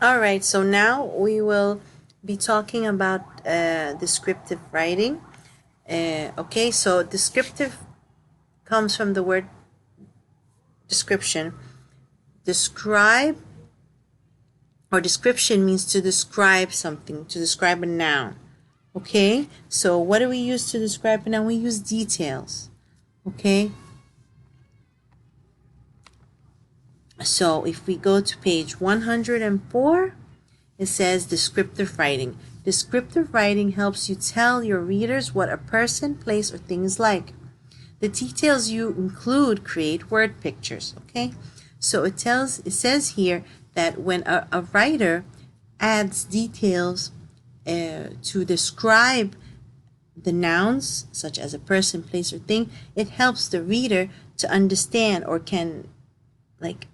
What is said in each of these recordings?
All right, so now we will be talking about descriptive writing. Okay, so descriptive comes from the word description. Describe or description means to describe something, to describe a noun. Okay, so what do we use to describe a noun? We use details. Okay, so if we go to page 104, it says descriptive writing. Descriptive writing helps you tell your readers what a person, place, or thing is like. The details you include create word pictures. Okay, so it says here that when a writer adds details to describe the nouns, such as a person, place, or thing, it helps the reader to understand or can like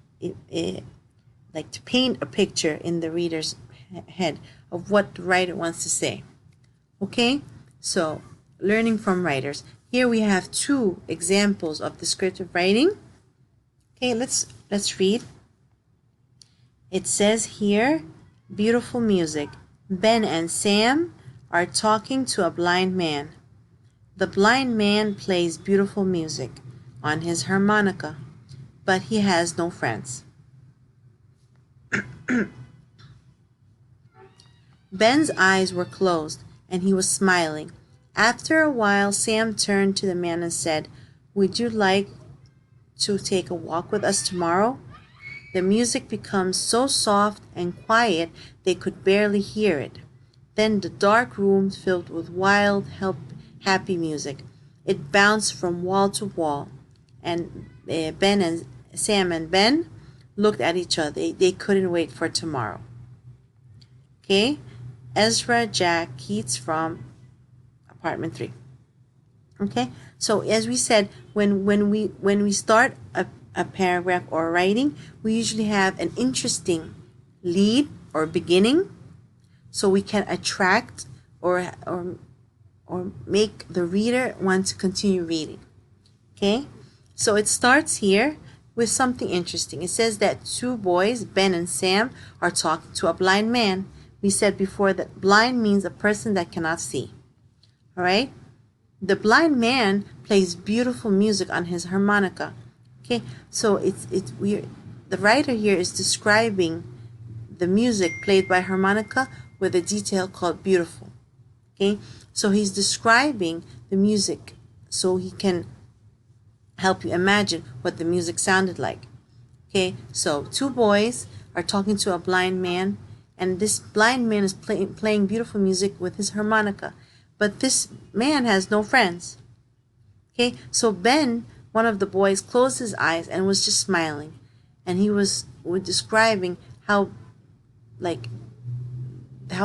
to paint a picture in the reader's head of what the writer wants to say. Okay, so learning from writers. Here we have two examples of descriptive writing. Okay, let's read. It says here, beautiful music. Ben and Sam are talking to a blind man. The blind man plays beautiful music on his harmonica, but he has no friends. Ben's eyes were closed, and he was smiling. After a while, Sam turned to the man and said, "Would you like to take a walk with us tomorrow?" The music becomes so soft and quiet they could barely hear it. Then the dark room filled with wild, happy music. It bounced from wall to wall, and Sam and Ben looked at each other. They couldn't wait for tomorrow. Okay, Ezra Jack Keats from Apartment 3. Okay, so as we said, when we start a paragraph or writing, we usually have an interesting lead or beginning, so we can attract or make the reader want to continue reading. Okay, so it starts here with something interesting. It says that two boys, Ben and Sam, are talking to a blind man. We said before that blind means a person that cannot see. All right? The blind man plays beautiful music on his harmonica. Okay? So the writer here is describing the music played by harmonica with a detail called beautiful. Okay? So he's describing the music so he can help you imagine what the music sounded like. Okay? So two boys are talking to a blind man, and this blind man is playing beautiful music with his harmonica. But this man has no friends. Okay, so Ben, one of the boys, closed his eyes and was just smiling. And he was describing how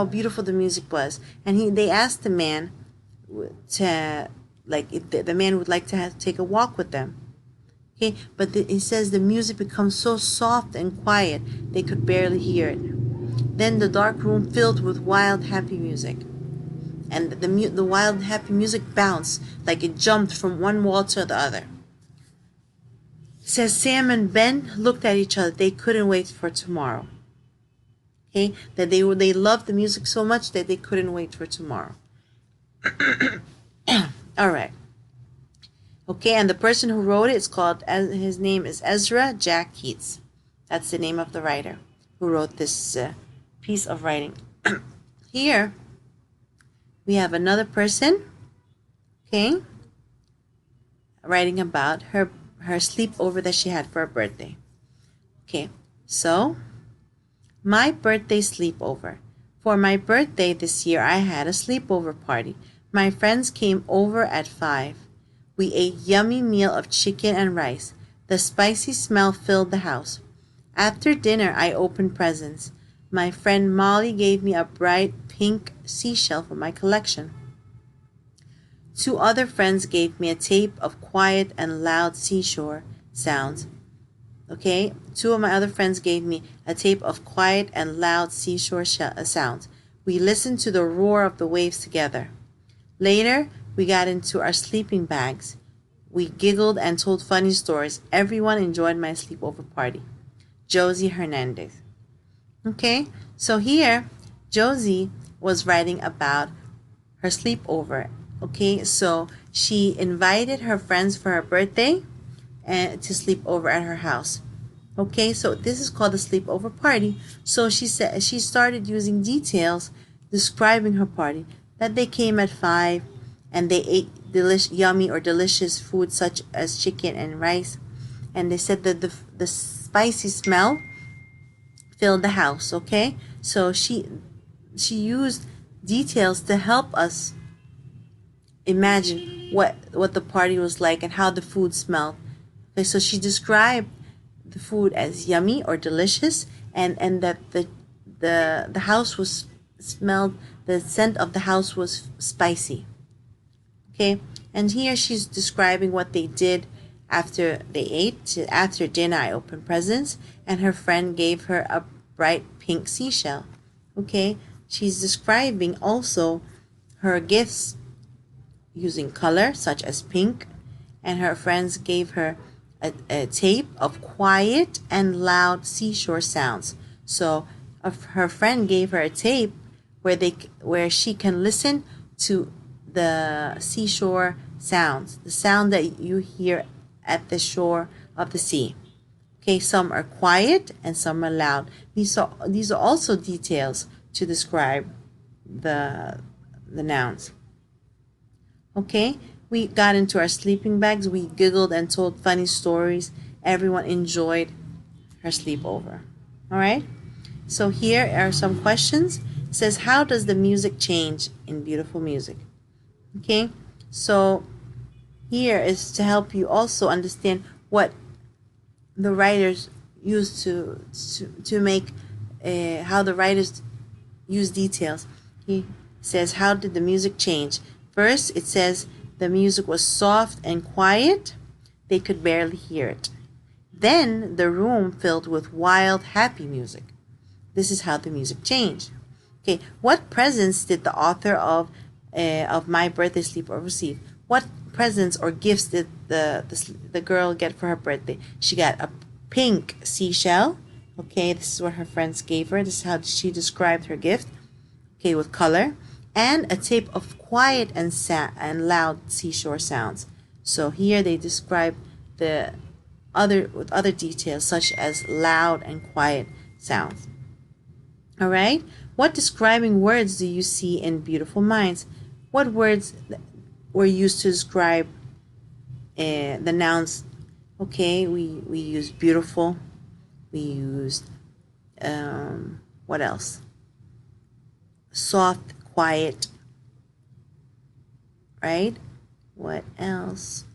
beautiful the music was. And they asked the man if the man would like to take a walk with them. Okay, but it says the music becomes so soft and quiet they could barely hear it. Then the dark room filled with wild, happy music. And the wild, happy music bounced like it jumped from one wall to the other. It says Sam and Ben looked at each other. They couldn't wait for tomorrow. Okay, that they loved the music so much that they couldn't wait for tomorrow. All right. Okay, and the person who wrote it is his name is Ezra Jack Keats. That's the name of the writer who wrote this piece of writing. Here we have another person, okay, writing about her sleepover that she had for her birthday. Okay, so my birthday sleepover. For my birthday this year, I had a sleepover party. My friends came over at 5. We ate yummy meal of chicken and rice. The spicy smell filled the house. After dinner, I opened presents. My friend Molly gave me a bright pink seashell for my collection. 2 other friends gave me a tape of quiet and loud seashore sounds. Okay, 2 of my other friends gave me a tape of quiet and loud seashore sounds. We listened to the roar of the waves together. Later, we got into our sleeping bags. We giggled and told funny stories. Everyone enjoyed my sleepover party. Josie Hernandez. Okay, so here Josie was writing about her sleepover. Okay, so she invited her friends for her birthday and to sleep over at her house. Okay, so this is called a sleepover party. So she said she started using details describing her party, that they came at 5 and they ate yummy or delicious food such as chicken and rice, and they said that the spicy smell filled the house. Okay, so she used details to help us imagine what the party was like and how the food smelled. Okay, so she described the food as yummy or delicious, and that the house was smelled, the scent of the house was spicy. Okay, and here she's describing what they did after they ate. After dinner, I opened presents, and her friend gave her a bright pink seashell. Okay, she's describing also her gifts using color, such as pink, and her friends gave her a tape of quiet and loud seashore sounds. So her friend gave her a tape where she can listen to the seashore sounds, the sound that you hear at the shore of the sea. Okay, some are quiet and some are loud. These are also details to describe the nouns. Okay, we got into our sleeping bags. We giggled and told funny stories. Everyone enjoyed her sleepover. All right, so here are some questions. It says, how does the music change in beautiful music? Okay, so here is to help you also understand what the writers use to make how the writers use details. He says, how did the music change? First, it says the music was soft and quiet. They could barely hear it. Then the room filled with wild, happy music. This is how the music changed. Okay, what presents did the author of My Birthday Sleepover receive? What presents or gifts did the girl get for her birthday? She got a pink seashell. Okay, this is what her friends gave her. This is how she described her gift. Okay, with color, and a tape of quiet and loud seashore sounds. So here they describe the other details such as loud and quiet sounds. All right. What describing words do you see in Beautiful Minds? What words were used to describe the nouns? Okay, we used beautiful. We used what else? Soft, quiet. Right? What else?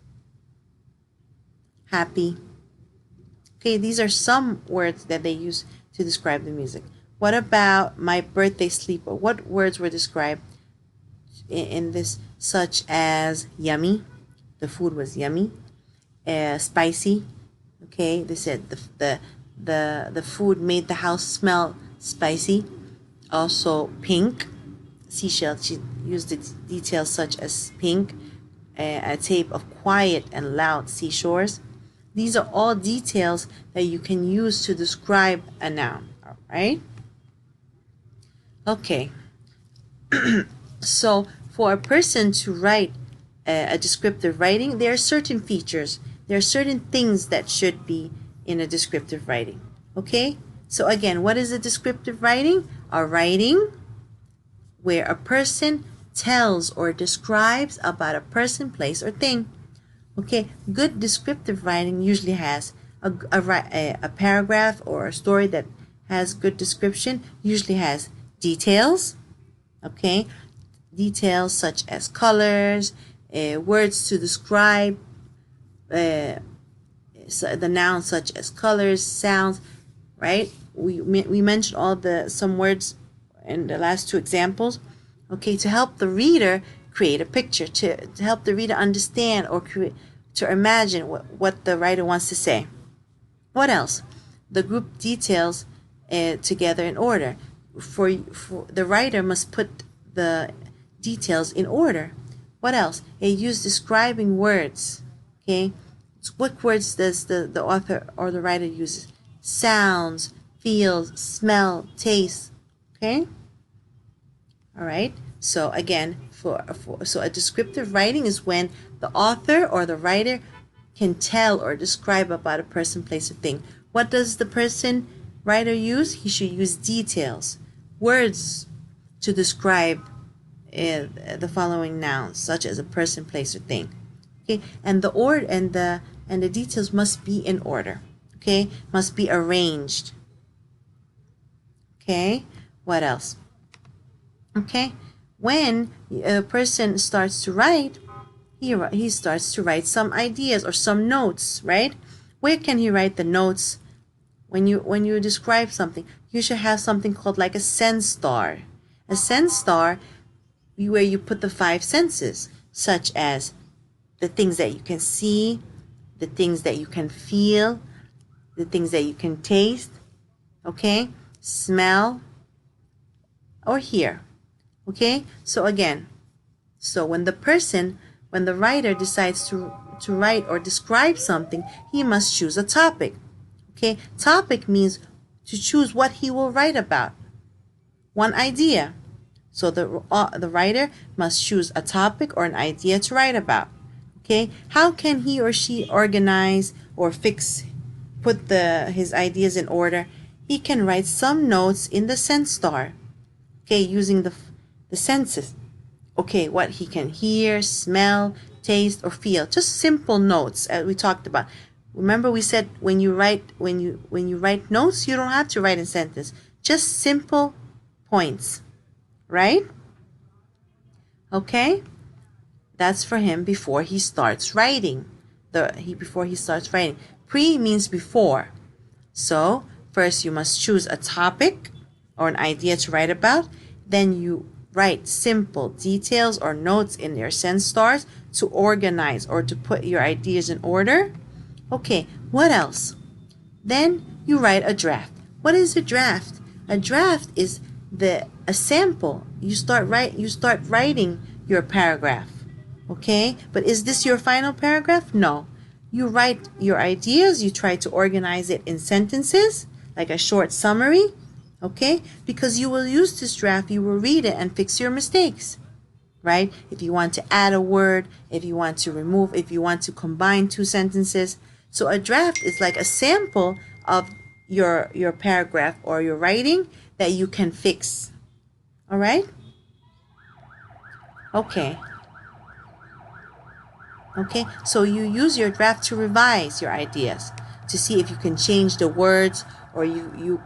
Happy. Okay, these are some words that they use to describe the music. What about My Birthday Sleeper? What words were described in this, such as yummy? The food was yummy. Spicy. Okay, they said the food made the house smell spicy. Also pink. Seashell. She used the details such as pink. A tape of quiet and loud seashores. These are all details that you can use to describe a noun. All right. Okay, so for a person to write a descriptive writing, there are certain features, there are certain things that should be in a descriptive writing. Okay, so again, what is a descriptive writing? A writing where a person tells or describes about a person, place, or thing. Okay, good descriptive writing usually has a paragraph or a story that has good description, usually has details, okay, details such as colors, words to describe the nouns such as colors, sounds, right? We mentioned some words in the last two examples, okay, to help the reader create a picture, to help the reader understand or to imagine what the writer wants to say. What else? The group details together in order. For the writer must put the details in order. What else? It used describing words. Okay, what words does the author or the writer use? Sounds, feel, smell, taste. Okay? All right. So again, so a descriptive writing is when the author or the writer can tell or describe about a person, place, or thing. What does the writer use? He should use details, words to describe the following nouns, such as a person, place, or thing. Okay, and the details must be in order. Okay, must be arranged. Okay, what else? Okay, when a person starts to write, he starts to write some ideas or some notes, right? Where can he write the notes? When you describe something, you should have something called like a sense star. A sense star where you put the 5 senses, such as the things that you can see, the things that you can feel, the things that you can taste, okay, smell, or hear. Okay, so again, so when the writer decides to write or describe something, he must choose a topic. Okay, topic means to choose what he will write about. One idea. So the writer must choose a topic or an idea to write about. Okay, how can he or she organize or put his ideas in order? He can write some notes in the sense star. Okay, using the senses. Okay, what he can hear, smell, taste, or feel. Just simple notes, as we talked about. Remember, we said when you write notes, you don't have to write in sentence. Just simple points, right? Okay, that's for him before he starts writing. Before he starts writing. Pre means before. So first you must choose a topic or an idea to write about. Then you write simple details or notes in your sense stars to organize or to put your ideas in order. Okay, what else? Then you write a draft. What is a draft? A draft is a sample. You start writing your paragraph. Okay? But is this your final paragraph? No. You write your ideas, you try to organize it in sentences, like a short summary. Okay? Because you will use this draft, you will read it and fix your mistakes. Right? If you want to add a word, if you want to remove, if you want to combine 2 sentences. So a draft is like a sample of your paragraph or your writing that you can fix. All right? Okay. Okay, so you use your draft to revise your ideas, to see if you can change the words, or you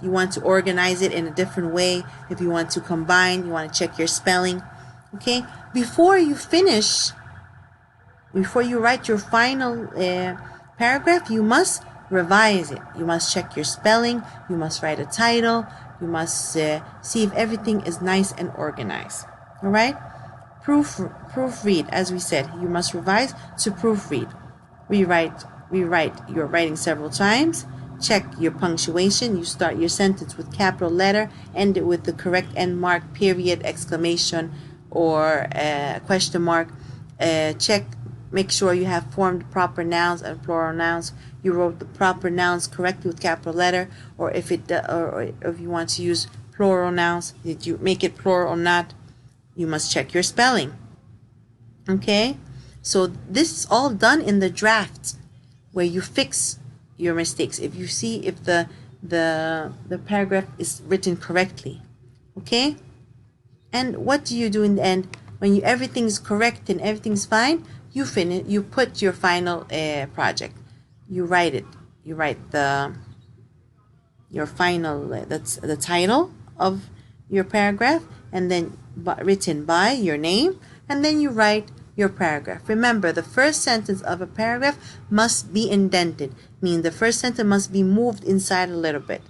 want to organize it in a different way. If you want to combine, you want to check your spelling. Okay, before you write your final paragraph, you must revise it. You must check your spelling. You must write a title. You must see if everything is nice and organized. All right. Proofread, as we said, you must revise to proofread. Rewrite your writing several times. Check your punctuation. You start your sentence with capital letter, end it with the correct end mark, period, exclamation, or question mark. Make sure you have formed proper nouns and plural nouns. You wrote the proper nouns correctly with capital letter, or if you want to use plural nouns, did you make it plural or not? You must check your spelling. Okay? So this is all done in the draft where you fix your mistakes. If you see if the paragraph is written correctly. Okay? And what do you do in the end? When everything's correct and everything's fine, you put your final project. You write it. You write your final that's the title of your paragraph, and then written by your name, and then you write your paragraph. Remember, the first sentence of a paragraph must be indented, meaning the first sentence must be moved inside a little bit.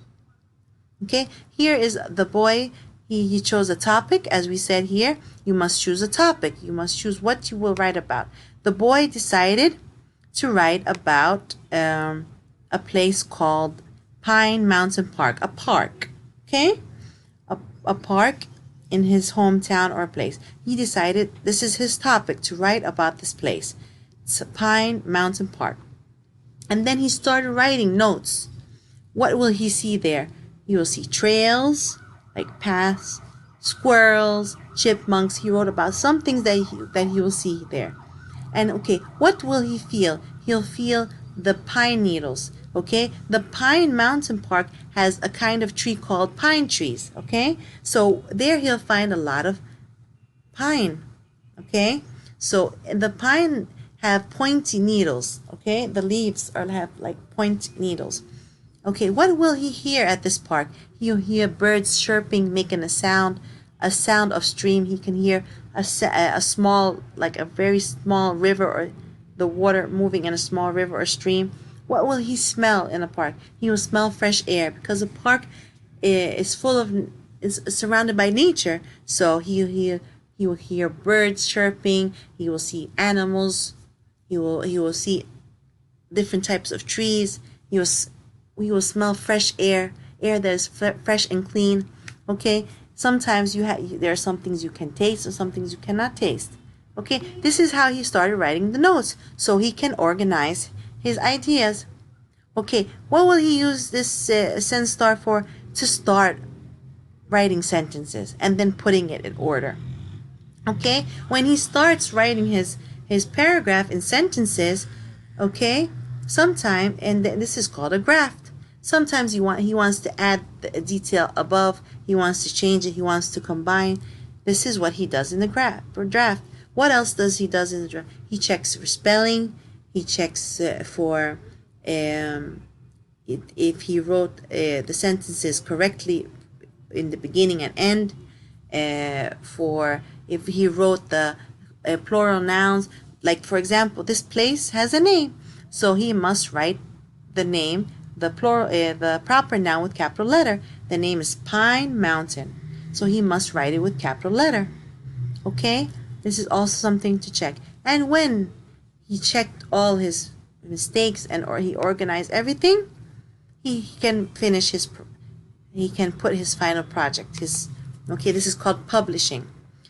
Okay, here is the boy. He chose a topic. As we said here, you must choose a topic. You must choose what you will write about. The boy decided to write about a place called Pine Mountain Park, a park. Okay, a park in his hometown or place. He decided this is his topic to write about this place. It's a Pine Mountain Park. And then he started writing notes. What will he see there? He will see trails, like paths, squirrels, chipmunks. He wrote about some things that he will see there. And okay, what will he feel? He'll feel the pine needles. Okay, the Pine Mountain Park has a kind of tree called pine trees. Okay, so there he'll find a lot of pine. Okay, so the pine have pointy needles. Okay, the leaves have like pointy needles. Okay, what will he hear at this park? He'll hear birds chirping, making a sound of stream. He can hear a small, like a very small river, or the water moving in a small river or stream. What will he smell in a park? He will smell fresh air, because a park is surrounded by nature. So he will hear birds chirping. He will see animals. He will see different types of trees. We will smell fresh air that is fresh and clean. Okay, sometimes there are some things you can taste and some things you cannot taste. Okay, this is how he started writing the notes, so he can organize his ideas. Okay, what will he use this sense star for? To start writing sentences and then putting it in order. Okay, when he starts writing his paragraph in sentences, okay, sometime, and this is called a graft. Sometimes he wants to add the detail above. He wants to change it. He wants to combine. This is what he does in the draft. What else does he does in the draft? He checks for spelling. He checks for if he wrote the sentences correctly in the beginning and end. For if he wrote the plural nouns, like for example, this place has a name, so he must write the name, the plural, the proper noun with capital letter. The name is Pine Mountain, so he must write it with capital letter. Okay, this is also something to check. And when he checked all his mistakes or he organized everything, he can finish he can put his final project. Okay, this is called publishing.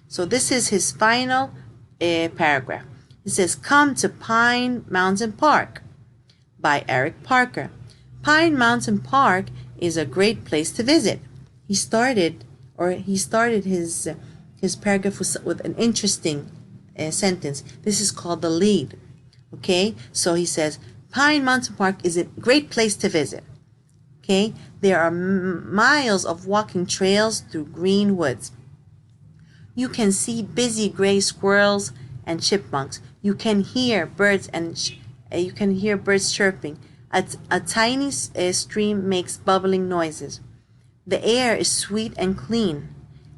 So this is his final paragraph. It says, "Come to Pine Mountain Park" by Eric Parker. Pine Mountain Park is a great place to visit. He started his paragraph with an interesting sentence. This is called the lead. Okay, so he says, Pine Mountain Park is a great place to visit. Okay, there are miles of walking trails through green woods. You can see busy gray squirrels and chipmunks. You can hear birds chirping. A tiny stream makes bubbling noises. The air is sweet and clean.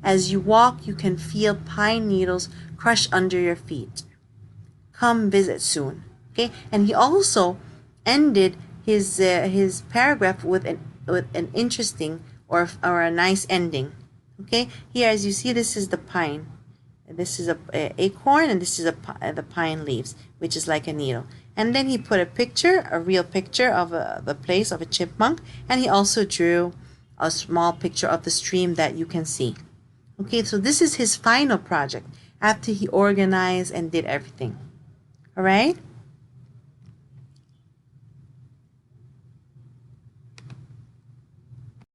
As you walk, you can feel pine needles crush under your feet. Come visit soon. Okay, and he also ended his paragraph with an interesting or a nice ending. Okay, here as you see, this is the pine. This is a acorn, and this is the pine leaves, which is like a needle. And then he put a real picture of the place of a chipmunk, and he also drew a small picture of the stream that you can see. Okay, so this is his final project after he organized and did everything. All right.